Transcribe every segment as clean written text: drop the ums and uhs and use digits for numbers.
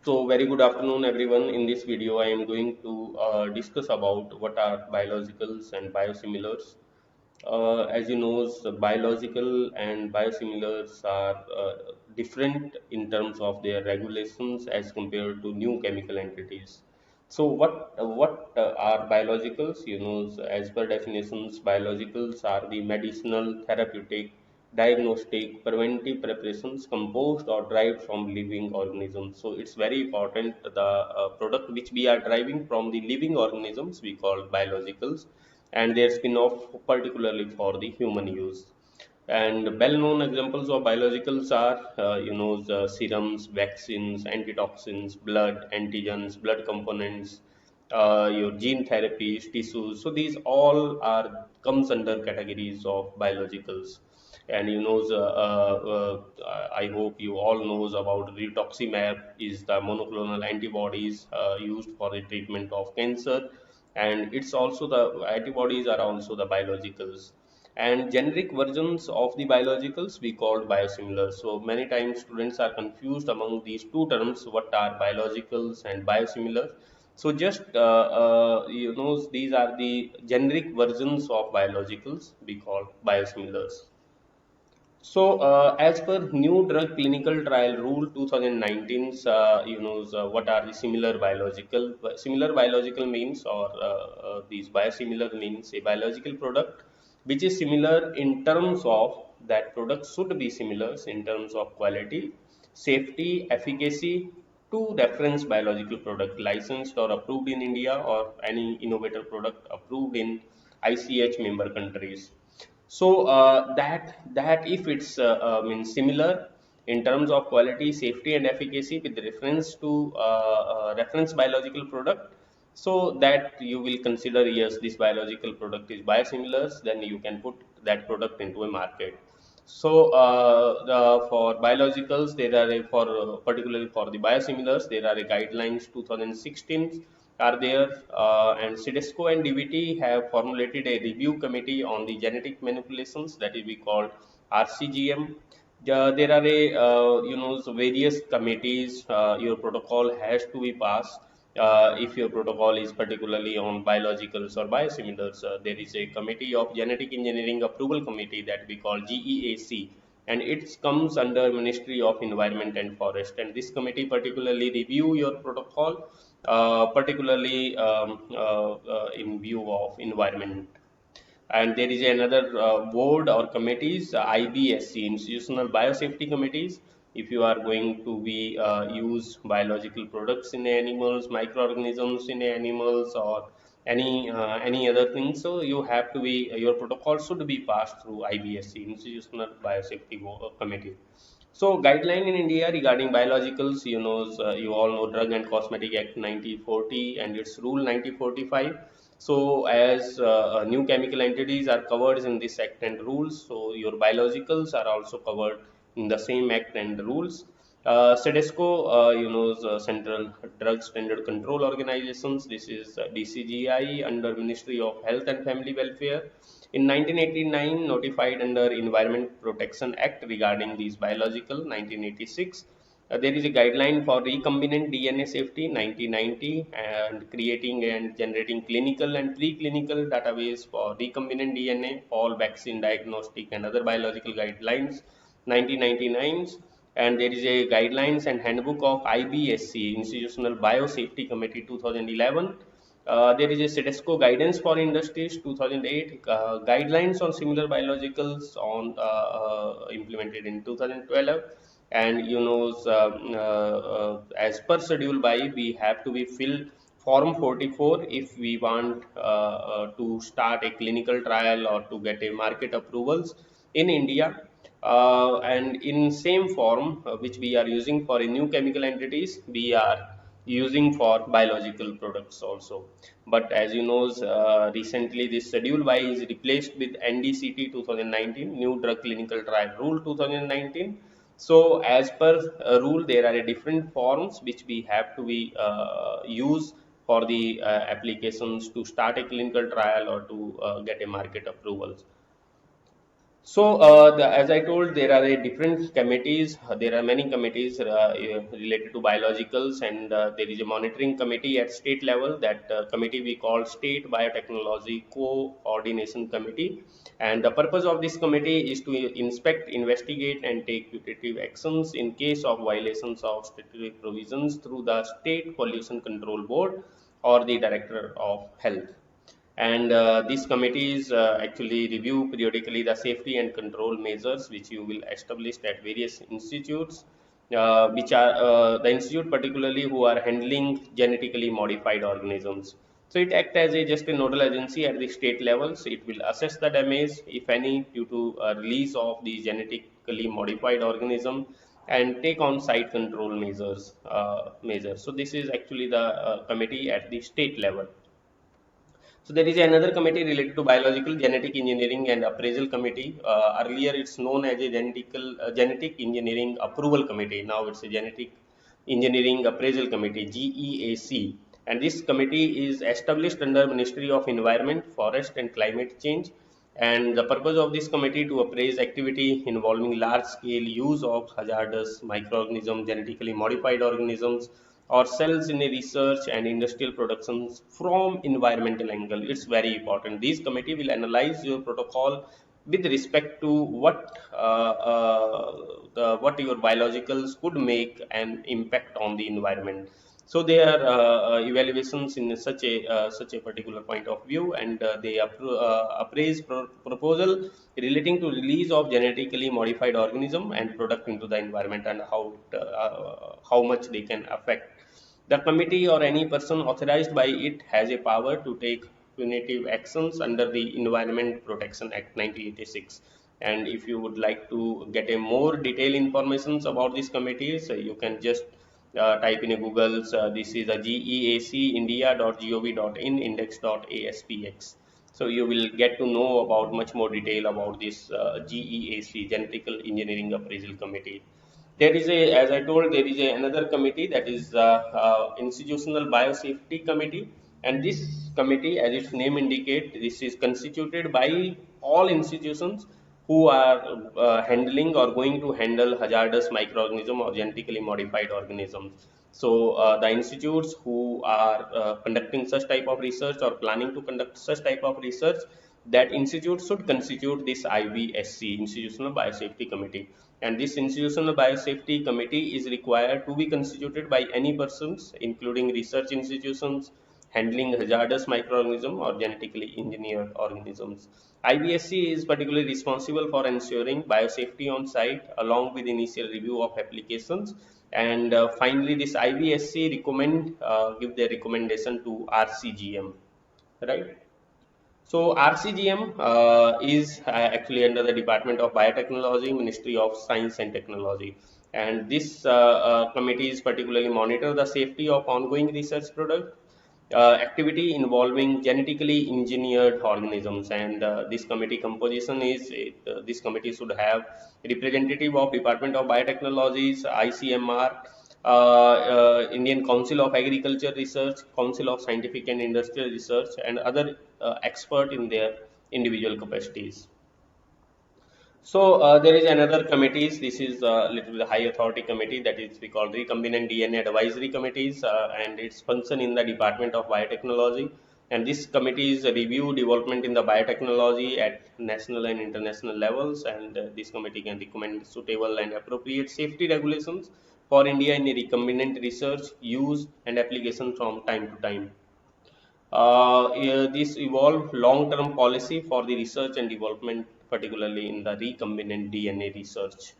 So, very good afternoon, everyone. In this video, I am going to discuss about what are biologicals and biosimilars. As you know, biological and biosimilars are different in terms of their regulations as compared to new chemical entities. So, what are biologicals? As per definitions, biologicals are the medicinal, therapeutic, diagnostic, preventive preparations composed or derived from living organisms. So, it's very important the product which we are deriving from the living organisms we call biologicals, and their spin-off particularly for the human use. And well-known examples of biologicals are, the serums, vaccines, antitoxins, blood antigens, blood components, your gene therapies, tissues. So these all are comes under categories of biologicals. And I hope you all knows about rituximab is the monoclonal antibodies used for the treatment of cancer, and it's also the antibodies are also the biologicals, and generic versions of the biologicals we call biosimilars. So many times students are confused among these two terms, what are biologicals and biosimilars. So just these are the generic versions of biologicals we call biosimilars. So, as per new drug clinical trial rule 2019, what are the similar biological? Similar biological means, or these biosimilar means a biological product which is similar in terms of that product should be similar in terms of quality, safety, efficacy to reference biological product licensed or approved in India, or any innovator product approved in ICH member countries. So that if it's means similar in terms of quality, safety, and efficacy with reference to reference biological product, so that you will consider, yes, this biological product is biosimilars, then you can put that product into a market. So for biologicals, there are for particularly for the biosimilars, there are a guidelines 2016 are there, and CDSCO and DVT have formulated a review committee on the genetic manipulations, that is we call RCGM. There are a so various committees. Your protocol has to be passed. If your protocol is particularly on biologicals or biosimilars, there is a committee of genetic engineering approval committee that we call GEAC, and it comes under Ministry of Environment and Forest. And this committee particularly review your protocol, particularly in view of environment. And there is another board or committees, IBSC, institutional biosafety committees. If you are going to be use biological products in animals, microorganisms in animals, or any other thing, so you have to be, your protocol should be passed through IBSC, institutional biosafety committee. So guideline in India regarding biologicals, you all know Drug and Cosmetic Act 1940 and its Rule 1945. So as new chemical entities are covered in this act and rules, so your biologicals are also covered in the same act and rules. CDSCO, is Central Drug Standard Control Organizations. This is DCGI under Ministry of Health and Family Welfare. In 1989, notified under Environment Protection Act regarding these biological. 1986, there is a guideline for recombinant DNA safety 1990, and creating and generating clinical and preclinical database for recombinant DNA, all vaccine, diagnostic, and other biological guidelines 1999. And there is a guidelines and handbook of IBSC, Institutional Biosafety Committee 2011. There is a CEDESCO guidance for industries 2008, guidelines on similar biologicals on implemented in 2012. And as per schedule by, we have to be filled form 44 if we want to start a clinical trial or to get a market approvals in India. And in same form which we are using for a new chemical entities, we are using for biological products also. But as you know, recently this schedule Y is replaced with NDCT 2019, New Drug Clinical Trial Rule 2019. So as per rule, there are different forms which we have to be use for the applications to start a clinical trial or to get a market approvals. So, as I told, there are different committees. There are many committees related to biologicals, and there is a monitoring committee at state level. That committee we call State Biotechnology Coordination Committee. And the purpose of this committee is to inspect, investigate, and take putative actions in case of violations of statutory provisions through the State Pollution Control Board or the Director of Health. And these committees actually review periodically the safety and control measures which you will establish at various institutes, which are the institute particularly who are handling genetically modified organisms. So it acts as a just a nodal agency at the state levels. It will assess the damage, if any, due to release of the genetically modified organism, and take on site control measures. So this is actually the committee at the state level. So there is another committee related to biological, genetic engineering and appraisal committee. Earlier it's known as a genetic engineering approval committee. Now it's a genetic engineering appraisal committee (GEAC). And this committee is established under Ministry of Environment, Forest and Climate Change. And the purpose of this committee to appraise activity involving large scale use of hazardous microorganisms, genetically modified organisms, or cells in a research and industrial productions from environmental angle. It's very important. This committee will analyze your protocol with respect to what your biologicals could make an impact on the environment. So they are evaluations in such a particular point of view, and they appraise proposal relating to release of genetically modified organism and product into the environment, and how much they can affect. The committee or any person authorized by it has a power to take punitive actions under the Environment Protection Act 1986. And if you would like to get a more detailed information about these committees, you can just type in a Google's. This is a geacindia.gov.in index.aspx. So you will get to know about much more detail about this GEAC, Genetical Engineering Appraisal Committee. There is a, as I told, there is another committee, that is Institutional Biosafety Committee. And this committee, as its name indicates, this is constituted by all institutions who are handling or going to handle hazardous microorganism or genetically modified organisms. So the institutes who are conducting such type of research or planning to conduct such type of research, that institute should constitute this IBSC, Institutional Biosafety Committee. And this Institutional Biosafety Committee is required to be constituted by any persons, including research institutions handling hazardous microorganisms or genetically engineered organisms. IBSC is particularly responsible for ensuring biosafety on site along with initial review of applications. And finally, this IBSC give their recommendation to RCGM, right? So RCGM is actually under the Department of Biotechnology, Ministry of Science and Technology. And this committees particularly monitor the safety of ongoing research product activity involving genetically engineered organisms. And this committee composition is this committee should have representative of Department of Biotechnologies, ICMR, Indian Council of Agriculture Research, Council of Scientific and Industrial Research, and other expert in their individual capacities. So there is another committees. This is little bit high authority committee, that is we call recombinant DNA advisory committees, and its function in the Department of Biotechnology. And this committees review development in the biotechnology at national and international levels. And this committee can recommend suitable and appropriate safety regulations for India in the recombinant research, use, and application from time to time. Yeah, this evolved long-term policy for the research and development, particularly in the recombinant DNA research.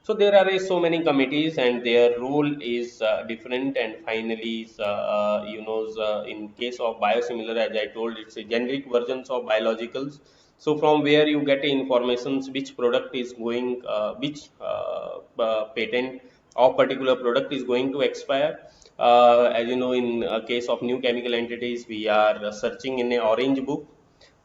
So there are so many committees, and their role is different. And finally, in case of biosimilar, as I told, it's a generic versions of biologicals. So from where you get information which product is going, which patent of particular product is going to expire. As you know, in case of new chemical entities, we are searching in a orange book,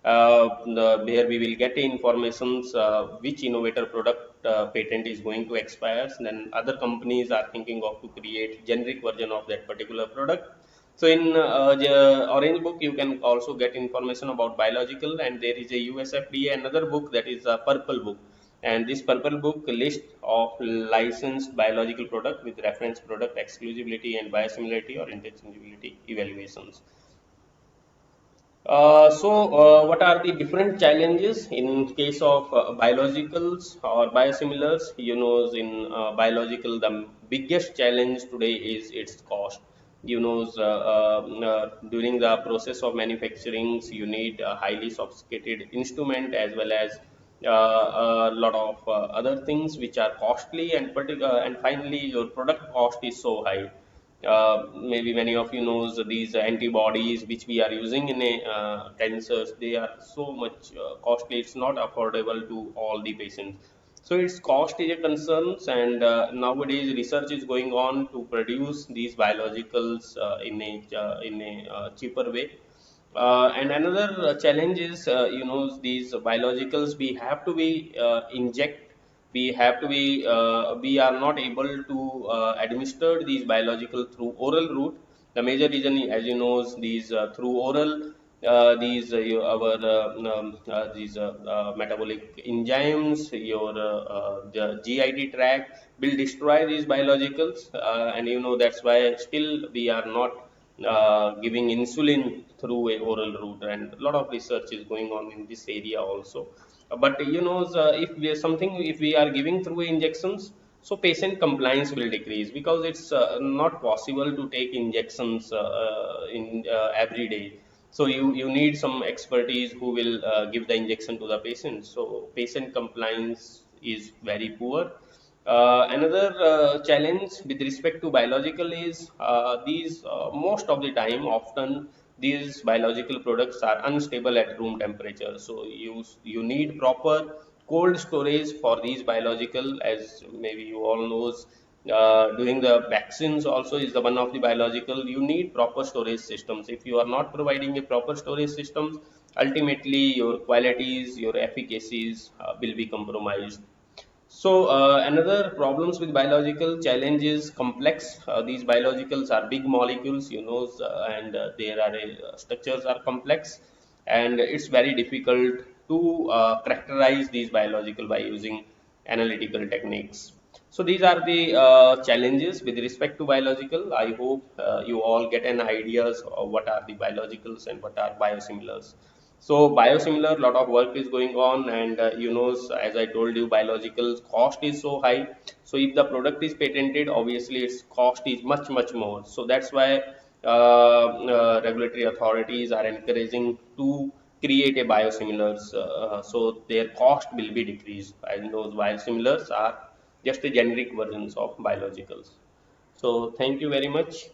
where we will get informations which innovator product patent is going to expire. And then other companies are thinking of to create generic version of that particular product. So in the Orange Book, you can also get information about biological, and there is a USFDA another book, that is a Purple Book, and this Purple Book list of licensed biological product with reference product exclusivity and biosimilarity or interchangeability evaluations. What are the different challenges in case of biologicals or biosimilars? You know, in biological, the biggest challenge today is its cost. You know, during the process of manufacturing, you need a highly sophisticated instrument as well as a lot of other things which are costly, and and finally your product cost is so high. Maybe many of you knows these antibodies which we are using in a cancers, they are so much costly, it's not affordable to all the patients. So its cost is a concern, and nowadays research is going on to produce these biologicals in a cheaper way. And another challenge is, these biologicals we have to be inject, we are not able to administer these biological through oral route. The major reason, as you know, is these through oral, our these metabolic enzymes, the GIT tract will destroy these biologicals, and that's why still we are not giving insulin through a oral route, and a lot of research is going on in this area also. But if we are something, if we are giving through injections, so patient compliance will decrease, because it's not possible to take injections in every day. So you need some expertise who will give the injection to the patient. So patient compliance is very poor. Another challenge with respect to biological is these most of the time, often these biological products are unstable at room temperature. So you need proper cold storage for these biological, as maybe you all knows. During the vaccines also is the one of the biological, you need proper storage systems. If you are not providing a proper storage systems, ultimately your qualities, your efficacies will be compromised. So another problems with biological challenge is complex. These biologicals are big molecules, and their are structures are complex, and it's very difficult to characterize these biological by using analytical techniques. So these are the challenges with respect to biological. I hope you all get an ideas of what are the biologicals and what are biosimilars. So biosimilar, lot of work is going on, and as I told you, biological cost is so high. So if the product is patented, obviously its cost is much more. So that's why regulatory authorities are encouraging to create a biosimilars, so their cost will be decreased. And those biosimilars are just the generic versions of biologicals. So thank you very much.